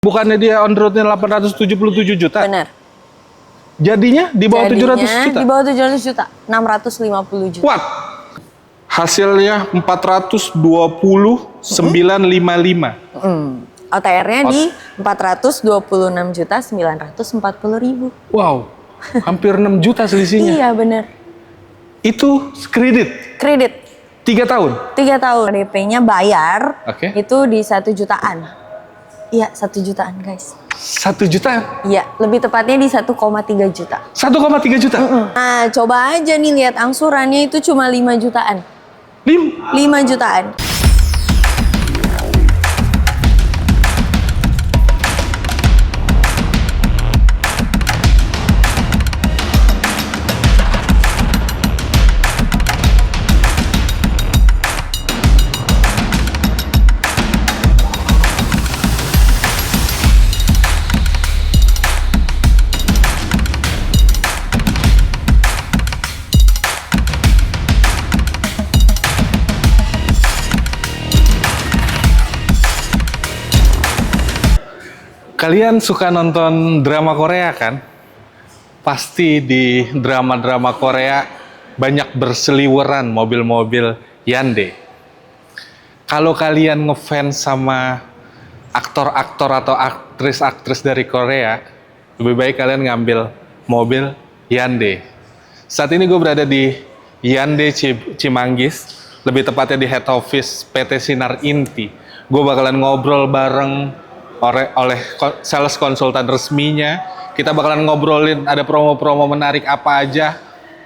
Bukannya dia on roadnya 877 juta? Benar. Jadinya di bawah 700 juta? Di bawah 700 juta. 650 juta. What? Hasilnya 420.955. OTR-nya di 426.940.000. Wow, hampir 6 juta selisihnya. Iya benar. Itu kredit? Kredit. 3 tahun? 3 tahun. DP-nya bayar, Oke. itu di 1 jutaan. Iya, 1 jutaan guys. 1 juta? Iya, lebih tepatnya di 1,3 juta. 1,3 juta? Nah, coba aja nih lihat angsurannya itu cuma 5 jutaan. 5 jutaan. Kalian suka nonton drama Korea kan? Pasti di drama-drama Korea banyak berseliweran mobil-mobil Hyundai. Kalau kalian ngefans sama aktor-aktor atau aktris-aktris dari Korea, lebih baik kalian ngambil mobil Hyundai. Saat ini gue berada di Hyundai Cimanggis, lebih tepatnya di head office PT Sinar Inti. Gue bakalan ngobrol bareng oleh sales konsultan resminya. Kita bakalan ngobrolin ada promo-promo menarik apa aja,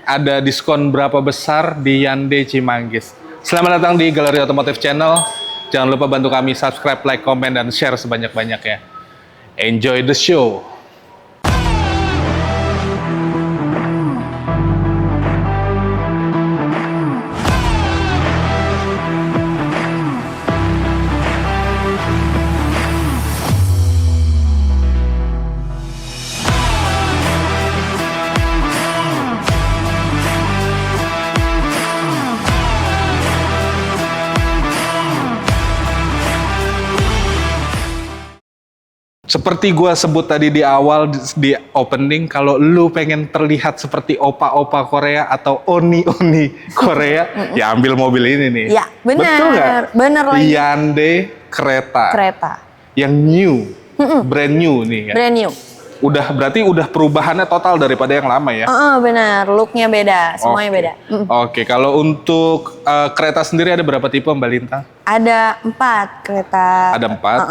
ada diskon berapa besar di Hyundai Cimanggis. Selamat datang di Galeri Otomotif Channel. Jangan lupa bantu kami subscribe, like, komen, dan share sebanyak-banyaknya. Enjoy the show. Seperti gua sebut tadi di awal di opening, kalau lu pengen terlihat seperti opa-opa Korea atau oni-oni Korea, ya ambil mobil ini nih. Ya, benar. Betul nggak? Benar lagi. Hyundai Creta. Yang new, brand new nih ya. Brand new. Berarti udah perubahannya total daripada yang lama ya? Benar, looknya beda, semuanya beda. Oke, kalau untuk kereta sendiri ada berapa tipe Mbak Lintang? Ada 4 kereta. Ada 4?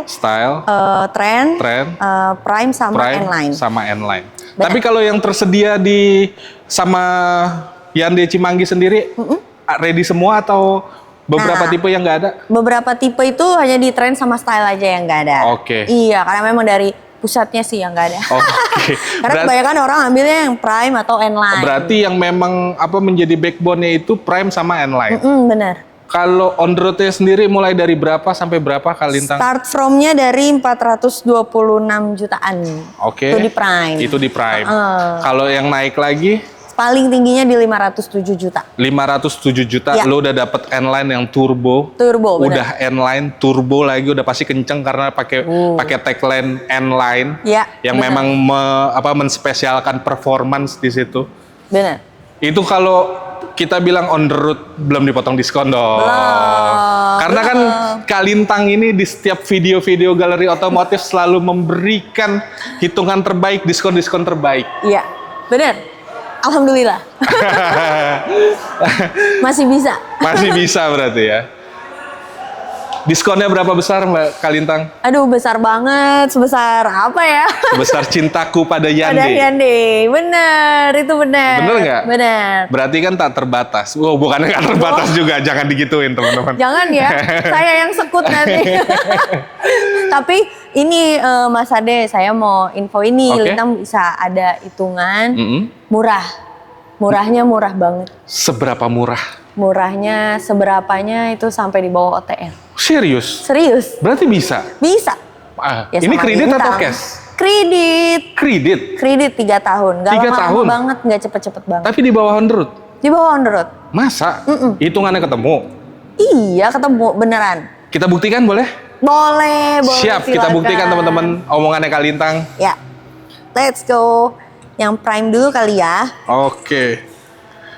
Style, Trend, Prime sama N-Line. Benar. Tapi kalau yang tersedia sama Hyundai Cimanggis sendiri, ready semua atau beberapa tipe yang nggak ada? Beberapa tipe itu hanya di Trend sama Style aja yang nggak ada. Oke. Iya, karena memang dari pusatnya sih yang nggak ada. Oke. Karena kebanyakan orang ambilnya yang Prime atau N-Line. Berarti yang memang menjadi backbone-nya itu Prime sama N-Line. Benar. Kalau on road-nya sendiri mulai dari berapa sampai berapa Kak Lintang? Start from-nya dari 426 jutaan. Oke. Itu di Prime. Itu di Prime. Kalau yang naik lagi? Paling tingginya di 507 juta. 507 juta, ya. Lo udah dapet N-Line yang turbo. Bener. Udah N-Line turbo lagi, udah pasti kenceng karena pakai tagline N-Line. Ya, yang bener. memang menspesialkan performance di situ. Benar. Itu kalau kita bilang on the road belum dipotong diskon dong. Karena kan Kak Lintang ini di setiap video-video Galeri Otomotif selalu memberikan hitungan terbaik, diskon-diskon terbaik. Iya, benar. Alhamdulillah. Masih bisa. Masih bisa berarti ya. Diskonnya berapa besar Mbak Kak Lintang? Aduh, besar banget. Sebesar apa ya? Sebesar cintaku pada Hyundai. Pada Hyundai. Benar, itu benar. Bener nggak? Benar. Berarti kan tak terbatas. Oh, bukannya nggak terbatas juga. Jangan digituin teman-teman. Jangan ya. Saya yang sekut nanti. Tapi ini Mas Ade, saya mau info ini. Lintang bisa ada hitungan murah. Murahnya murah banget. Seberapa murah? Murahnya seberapanya itu sampai di bawah OTR. Serius? Serius. Berarti bisa? Bisa. Ya, ini kredit atau cash? Kredit. Kredit 3 tahun. Gak lama banget, gak cepet-cepet banget. Tapi di bawah on the road? Di bawah on the road. Masa? Hitungannya ketemu? Iya, ketemu beneran. Kita buktikan boleh? Boleh, Siap, kita silakan. buktikan teman-teman omongannya Kalintang. Ya, let's go. Yang prime dulu kali ya. Oke.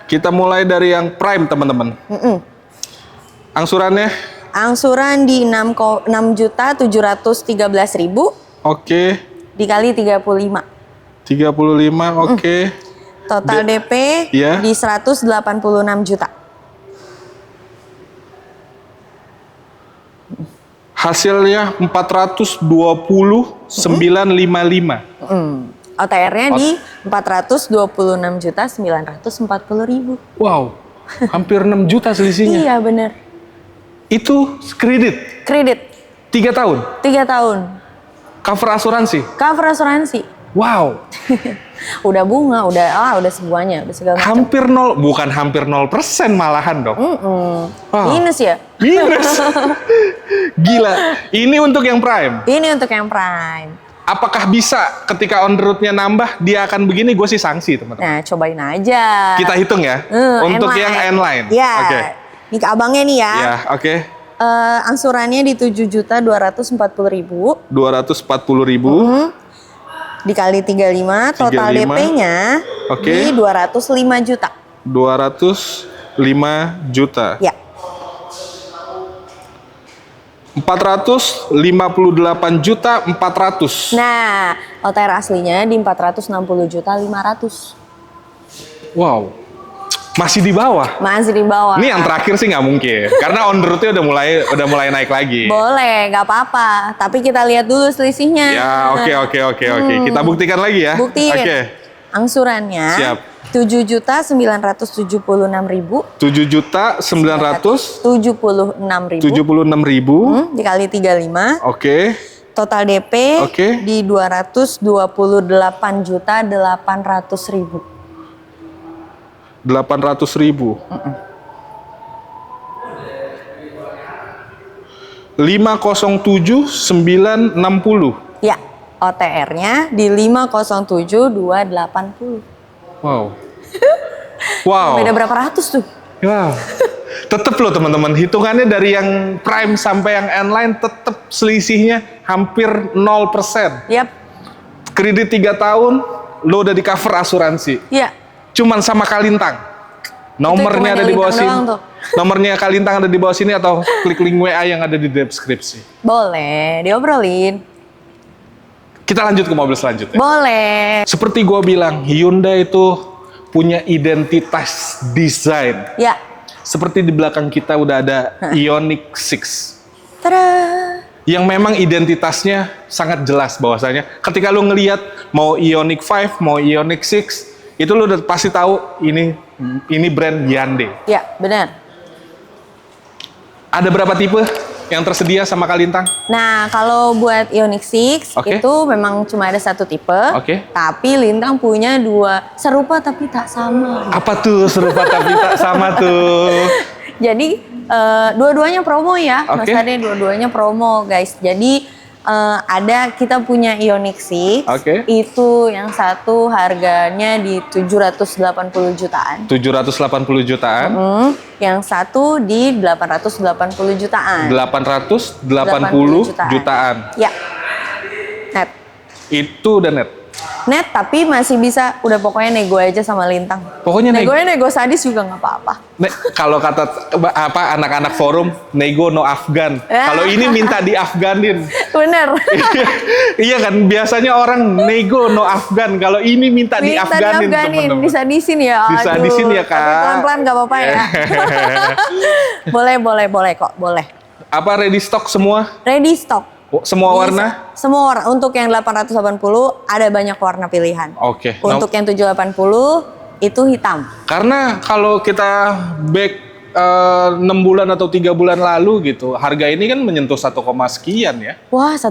Kita mulai dari yang prime teman-teman. Angsurannya? Angsuran di 6.713.000 Oke. dikali 35. 35, oke. Total DP Iya. di 186 juta. Hasilnya 420.955. OTR-nya di 426.940.000. Wow. Hampir 6 juta selisihnya. Iya bener. Itu kredit Kredit 3 tahun. 3 tahun. Cover asuransi. Cover asuransi. Wow. Udah bunga, udah semuanya, udah segala macam. Hampir 0, bukan hampir 0% malahan dong. Wow. Minus ya? Minus. Gila. Ini untuk yang prime. Ini untuk yang prime. Apakah bisa ketika on the road-nya nambah, dia akan begini? Gue sih sanksi, teman-teman. Nah, cobain aja. Kita hitung ya. Untuk yang N-Line. Ya. Oke. Ini ke abangnya nih ya. Ya, oke. Angsurannya di 7.240.000 240.000. dikali 35, total 35. DP-nya Oke. di 205 juta. 205 juta. Ya. 458 juta 400. Nah, OTR aslinya di 460 juta 500. Wow. Masih di bawah. Masih di bawah. Ini yang terakhir sih nggak mungkin, karena on the road-nya udah mulai naik lagi. Boleh, nggak apa-apa. Tapi kita lihat dulu selisihnya. Ya, oke. Kita buktikan lagi ya. Buktiin. Oke. Angsurannya. Siap. 7.976.000 7.976.000 76.000 dikali 35. Oke. Total DP Oke. di 228.800.000. 800.000. 507.960. Ya, OTR-nya di 507.280. Wow. Wow. Beda berapa ratus tuh? Wow. Tetep loh teman-teman, hitungannya dari yang prime sampai yang N-Line tetep selisihnya hampir 0%. Yap. Kredit 3 tahun, lo udah di cover asuransi. Ya. Cuman sama Kalintang. Nomornya Itu ada di bawah Lintang sini. doang tuh. Nomornya Kalintang ada di bawah sini atau klik link WA yang ada di deskripsi. Boleh, diobrolin. Kita lanjut ke mobil selanjutnya. Boleh. Seperti gua bilang, Hyundai itu punya identitas desain. Ya. Seperti di belakang kita udah ada Ioniq 6. Tada. Yang memang identitasnya sangat jelas bahwasanya ketika lu ngelihat mau Ioniq 5, mau Ioniq 6, itu lu udah pasti tahu ini brand Hyundai. Ya, benar. Ada berapa tipe yang tersedia sama Kalintang? Nah, kalau buat Ioniq 6 Oke. itu memang cuma ada satu tipe. Oke. Tapi Lintang punya 2 serupa tapi tak sama. Apa tuh serupa tapi tak sama tuh? Jadi dua-duanya promo ya, Mas Oke. Ade, dua-duanya promo, guys. Jadi ada kita punya Ioniq 6. Oke. Itu yang satu harganya di 780 jutaan. 780 jutaan. Yang satu di 880 jutaan. 880 jutaan. Ya. Net. Itu udah net. Net, tapi masih bisa, udah pokoknya nego aja sama Lintang. Pokoknya nego sadis juga nggak apa-apa. Kalau kata anak-anak forum, nego no Afgan. Kalau ini minta di Afganin. Bener. Iya kan, biasanya orang nego no Afgan. Kalau ini minta di Afganin, teman-teman. Disadisin ya. Disadisin ya, Kak. Tapi pelan-pelan nggak apa-apa ya. boleh kok, boleh. Apa ready stock semua? Ready stock. Semua Bisa. warna? Semua warna. Untuk yang 880 ada banyak warna pilihan. Oke. Untuk yang 780 itu hitam. Karena kalau kita back 6 bulan atau 3 bulan lalu gitu, harga ini kan menyentuh 1, sekian ya. Wah, 1,2.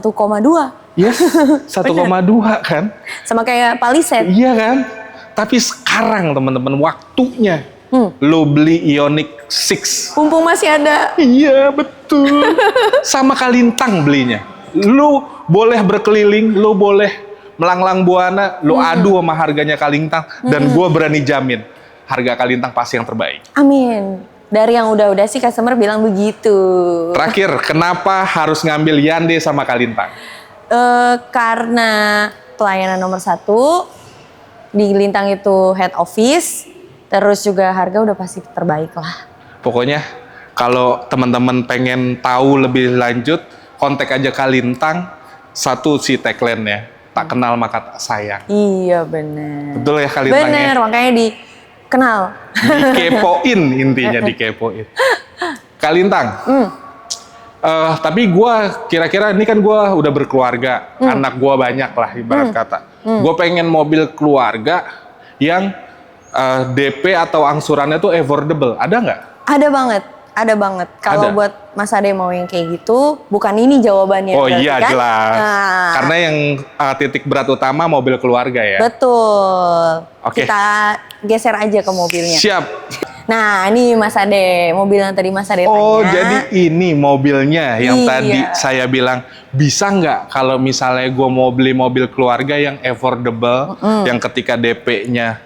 Yes, 1,2 kan? Sama kayak Palisade. Iya kan? Tapi sekarang teman-teman waktunya lo beli Ioniq 6. Mumpung masih ada. Iya betul. Sama Kalintang belinya. Lu boleh berkeliling, lu boleh melanglang buana, lu adu sama harganya Kalintang, dan gue berani jamin harga Kalintang pasti yang terbaik. Amin. Dari yang udah-udah sih customer bilang begitu. Terakhir, kenapa harus ngambil Hyundai sama Kalintang? Karena pelayanan nomor 1, di Lintang itu head office, terus juga harga udah pasti terbaik lah. Pokoknya kalau teman-teman pengen tahu lebih lanjut, kontak aja Kalintang. Satu si tagline-nya, tak kenal maka tak sayang. Iya bener. Betul ya Kalintang? Bener, makanya dikenal. Dikepoin intinya, dikepoin. Kalintang. Tapi gue kira-kira ini kan gue udah berkeluarga, anak gue banyak lah ibarat kata. Gue pengen mobil keluarga yang DP atau angsurannya tuh affordable, ada nggak? Ada banget. Kalau buat Mas Ade mau yang kayak gitu, bukan ini jawabannya. Oh iya kan? jelas. Nah, Karena yang titik berat utama mobil keluarga ya. betul. Oke. Kita geser aja ke mobilnya. Siap. Nah, ini Mas Ade, mobil yang tadi Mas Ade Oh, tanya. jadi ini mobilnya yang Iya. tadi saya bilang, bisa nggak kalau misalnya gue mau beli mobil keluarga yang affordable, yang ketika DP-nya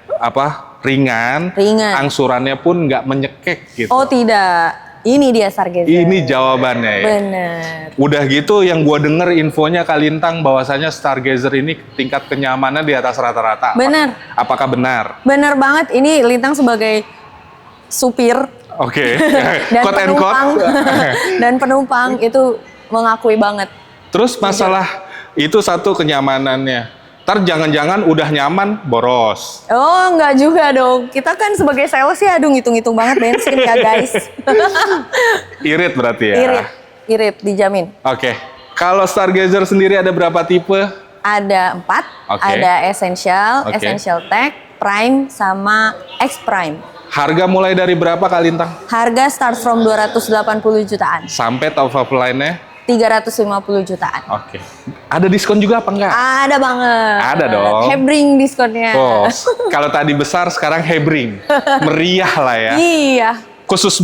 ringan, angsurannya pun nggak menyekek gitu. Oh tidak, ini dia Stargazer. Ini jawabannya ya. Bener. Udah gitu yang gue denger infonya Kalintang bahwasanya Stargazer ini tingkat kenyamanan di atas rata-rata. Bener. Apakah benar? Bener banget, ini Lintang sebagai supir Oke. dan Quote and quote. penumpang dan penumpang itu mengakui banget. Terus masalah itu satu kenyamanannya. Ntar jangan-jangan udah nyaman boros. Oh enggak juga dong, kita kan sebagai sales ya aduh ngitung-ngitung banget bensin ya guys. Irit berarti ya? Irit dijamin. Oke. Kalau Stargazer sendiri ada berapa tipe? Ada 4, Oke. ada Essential, Oke. Essential Tech, Prime, sama X Prime. Harga mulai dari berapa Kalintang? Harga start from 280 jutaan, Sampai top of line-nya? 350 jutaan. Oke. Ada diskon juga apa enggak? Ada banget. Ada dong. Hebring diskonnya. Oh, kalau tadi besar sekarang hebring. Meriah lah ya. Iya, Khusus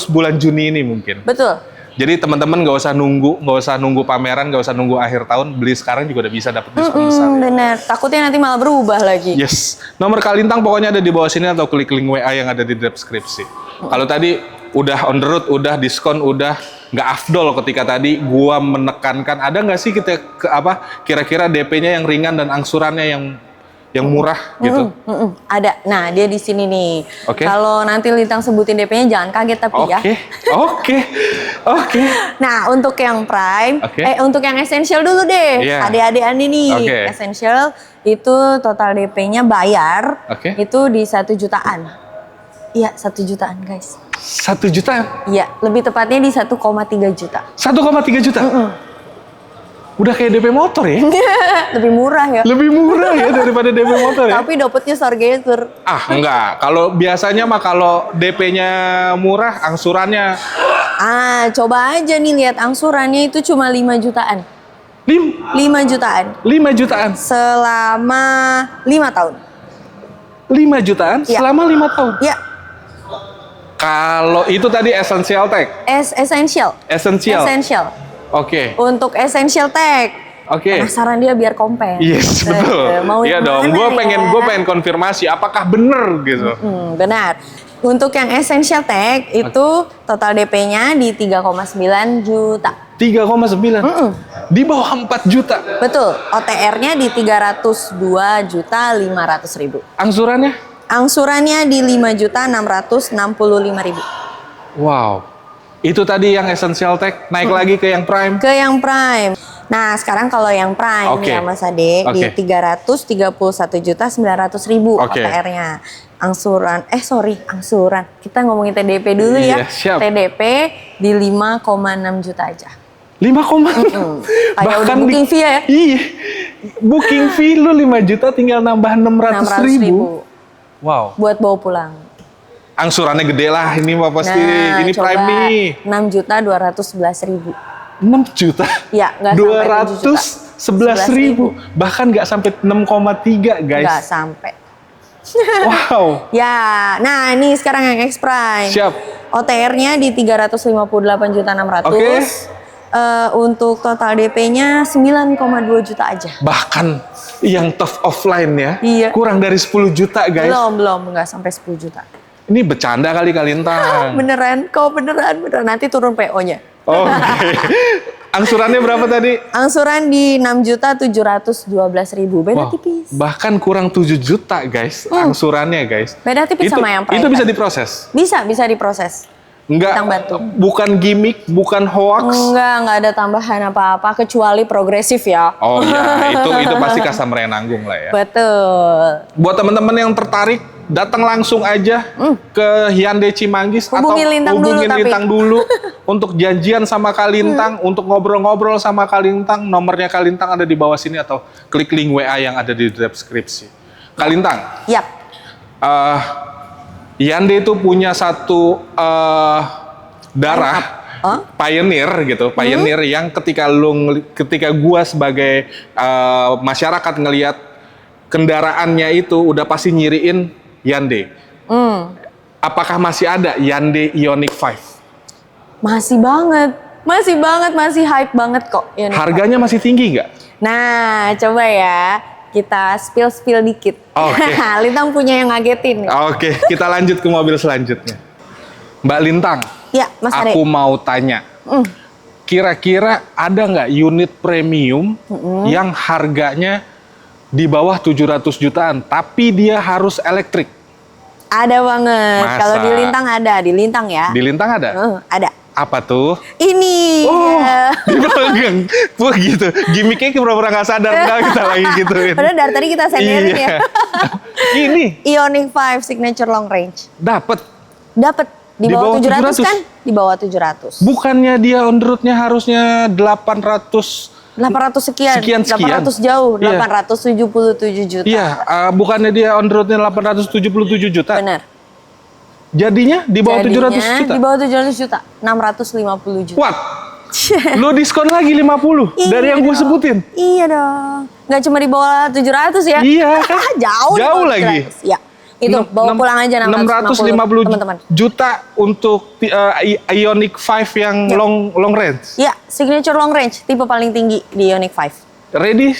bulan Juni ini mungkin. betul. Jadi teman-teman nggak usah nunggu pameran, nggak usah nunggu akhir tahun, beli sekarang juga udah bisa dapat diskon besar. Bener, takutnya nanti malah berubah lagi. Yes, nomor Kalintang pokoknya ada di bawah sini atau klik link WA yang ada di deskripsi. Kalau tadi udah on the road, udah diskon, udah nggak afdol ketika tadi gua menekankan ada nggak sih kita kira-kira DP-nya yang ringan dan angsurannya yang murah gitu. Ada. Nah, dia di sini nih. Oke. Kalau nanti Lintang sebutin DP-nya jangan kaget tapi ya. Oke. Nah, untuk yang Prime, Oke. untuk yang Essential dulu deh. Iya. Adik-adik nih. Oke. Essential itu total DP-nya bayar Oke. itu di 1 jutaan. Iya, 1 jutaan, guys. 1 juta? Iya, lebih tepatnya di 1,3 juta. 1,3 juta? Udah kayak DP motor ya? Lebih murah ya. Lebih murah ya daripada DP motor ya? Tapi dapetnya Stargazer. Enggak. Kalau biasanya mah kalau DP-nya murah, angsurannya Coba aja nih lihat angsurannya itu cuma 5 jutaan. 5 jutaan 5 jutaan. selama 5 tahun. 5 jutaan Iya. selama 5 tahun. Ya, Kalau itu tadi Essential Tech. Essential. Essential. Oke. Untuk Essential Tech. Oke. Penasaran dia biar compare. Yes, betul. Mau Iya yang dong. mana Gue ya? pengen konfirmasi apakah bener gitu. Benar. Untuk yang Essential Tech itu total DP-nya di 3,9 juta. 3,9. Di bawah 4 juta. Betul. OTR-nya di 302.500.000. Angsurannya? Angsurannya di 5.665.000. Wow. Itu tadi yang Essential Tech, naik lagi ke yang Prime. Ke yang Prime. Nah, sekarang kalau yang Prime Oke. ya Mas Ade di Oke. 331.900.000 Oke. OTR-nya. Angsuran. Kita ngomongin TDP dulu Iya, ya. siap. TDP di 5,6 juta aja. 5,6. Kayak udah booking fee ya? Iya. Booking fee lu 5 juta tinggal nambah 600.000. Wow. Buat bawa pulang. Angsurannya gede lah ini mah pasti. Ini coba Prime nih. 6.211.000. 6 juta. Ya, nggak sampai 7 juta. 211.000. Bahkan nggak sampai 6,3 guys. Nggak sampai. Wow. Ya, nah ini sekarang yang X Prime. Siap. OTR-nya di 358.600.000. Oke. Untuk total DP-nya 9,2 juta aja. Bahkan yang top offline ya. Iya. Kurang dari 10 juta guys. Belum, nggak sampai 10 juta. Ini bercanda kali Kalintang. Beneran, kok beneran. Nanti turun PO-nya. Oke. Angsurannya berapa tadi? Angsuran di 6.712.000. Beda tipis. Bahkan kurang 7 juta guys, angsurannya guys. Beda tipis sama yang private. Itu bisa diproses? Bisa diproses. Enggak, Kita bantu. bukan gimmick, bukan hoax. Enggak ada tambahan apa-apa kecuali progresif ya. Oh ya, itu pasti customer yang nanggung lah ya. Betul. Buat teman-teman yang tertarik, datang langsung aja ke Hyundai Cimanggis Hubungin Lintang hubungin dulu, Lintang dulu untuk janjian sama Kalintang, untuk ngobrol-ngobrol sama Kalintang. Nomornya Kalintang ada di bawah sini atau klik link WA yang ada di deskripsi. Kalintang. Yap. Hyundai itu punya satu darah pioneer gitu, pioneer yang ketika gua sebagai masyarakat ngelihat kendaraannya itu udah pasti nyiriin Hyundai. Apakah masih ada Hyundai Ioniq 5? Masih banget, masih hype banget kok. Ioniq 5. Harganya masih tinggi nggak? Nah, coba ya kita spill dikit. Oke. Lintang punya yang ngagetin. Oke, kita lanjut ke mobil selanjutnya. Mbak Lintang, Ya, Mas Ade. aku mau tanya, kira-kira ada nggak unit premium yang harganya di bawah 700 jutaan, tapi dia harus elektrik? Ada banget. Masa? Kalau di Lintang ada, di Lintang ya. Di Lintang ada? Ada. Apa tuh? Ini. Oh, ya. dipegang. Wah gitu. Gimmicknya pura-pura nggak sadar kalau kita lagi gituin. Padahal dari tadi kita senderin ya. Ini Ioniq 5 Signature Long Range. dapat. Dapat di bawah 700 kan? Di bawah 700. Bukannya dia on the road-nya harusnya 800 800 sekian. 800 jauh. Iya. 877 juta. Iya, bukannya dia on the road-nya 877 juta. Benar. Jadinya di bawah 700 juta. Di bawah 700 juta. 650 juta. What? Lo diskon lagi 50 dari yang gue dong. sebutin. Iya dong. Nggak cuma di bawah 700 ya? Iya kan? Jauh. Jauh lagi. Iya. Itu bawa pulang aja 650 teman-teman. juta untuk Ioniq 5 yang Ya. long range. Iya, Signature Long Range, tipe paling tinggi di Ioniq 5. Ready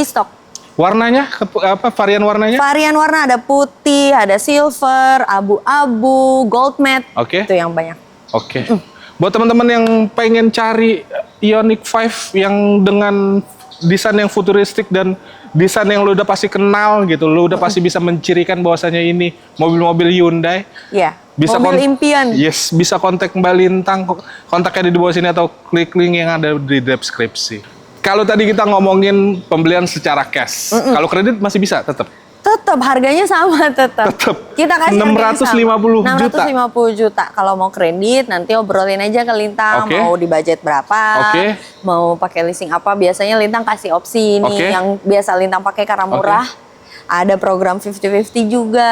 Stock. warnanya varian warnanya? Varian warna ada putih, ada silver, abu-abu, gold matte. Oke. Itu yang banyak. Oke. Buat teman-teman yang pengen cari Ioniq 5 yang dengan desain yang futuristik dan desain yang lu udah pasti kenal gitu, lu udah pasti bisa mencirikan bahwasanya ini mobil-mobil Hyundai. Iya. Bisa Mobil impian. Yes, bisa kontak Mbak Lintang, kontaknya di bawah sini atau klik link yang ada di deskripsi. Kalau tadi kita ngomongin pembelian secara cash, kalau kredit masih bisa tetap. Tetap harganya sama tetap. Kita kasih 650 juta. 650 juta. Kalau mau kredit nanti obrolin aja ke Lintang. Oke. Mau di budget berapa? Oke. Mau pakai leasing apa? Biasanya Lintang kasih opsi nih Oke. yang biasa Lintang pakai karena murah. Ada program 50-50 juga.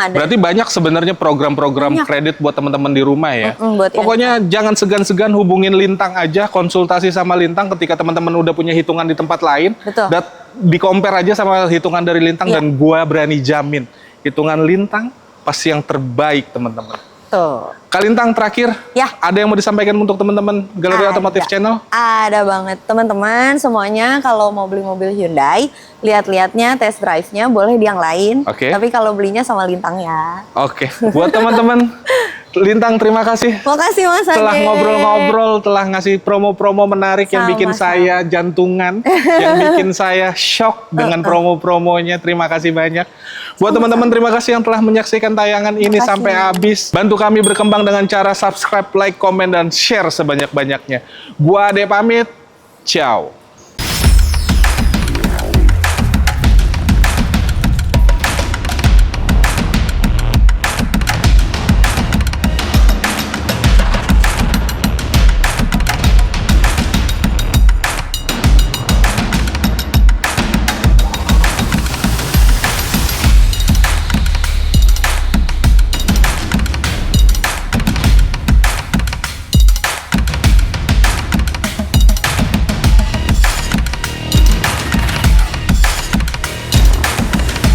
Ada. Berarti banyak sebenarnya program-program kredit buat teman-teman di rumah ya. Buat Pokoknya jangan segan-segan hubungin Lintang aja, konsultasi sama Lintang ketika teman-teman udah punya hitungan di tempat lain. Betul. Dan di-compare aja sama hitungan dari Lintang dan gua berani jamin hitungan Lintang pasti yang terbaik, teman-teman. Tuh. Kalintang terakhir, Ya. ada yang mau disampaikan untuk teman-teman Galeri Otomotif Channel? Ada banget. Teman-teman semuanya kalau mau beli mobil Hyundai, lihat-lihatnya, test drive-nya boleh di yang lain. Oke. Tapi kalau belinya sama Lintang ya. Oke, buat teman-teman Lintang terima kasih. Makasih Mas Ade. Telah ngobrol-ngobrol, telah ngasih promo-promo menarik yang bikin Sama-sama. saya jantungan, yang bikin saya shock dengan promo-promonya. Terima kasih banyak. Buat teman-teman, terima kasih yang telah menyaksikan tayangan ini kasih. sampai habis. Bantu kami berkembang dengan cara subscribe, like, komen, dan share sebanyak-banyaknya. Gua Ade pamit. Ciao.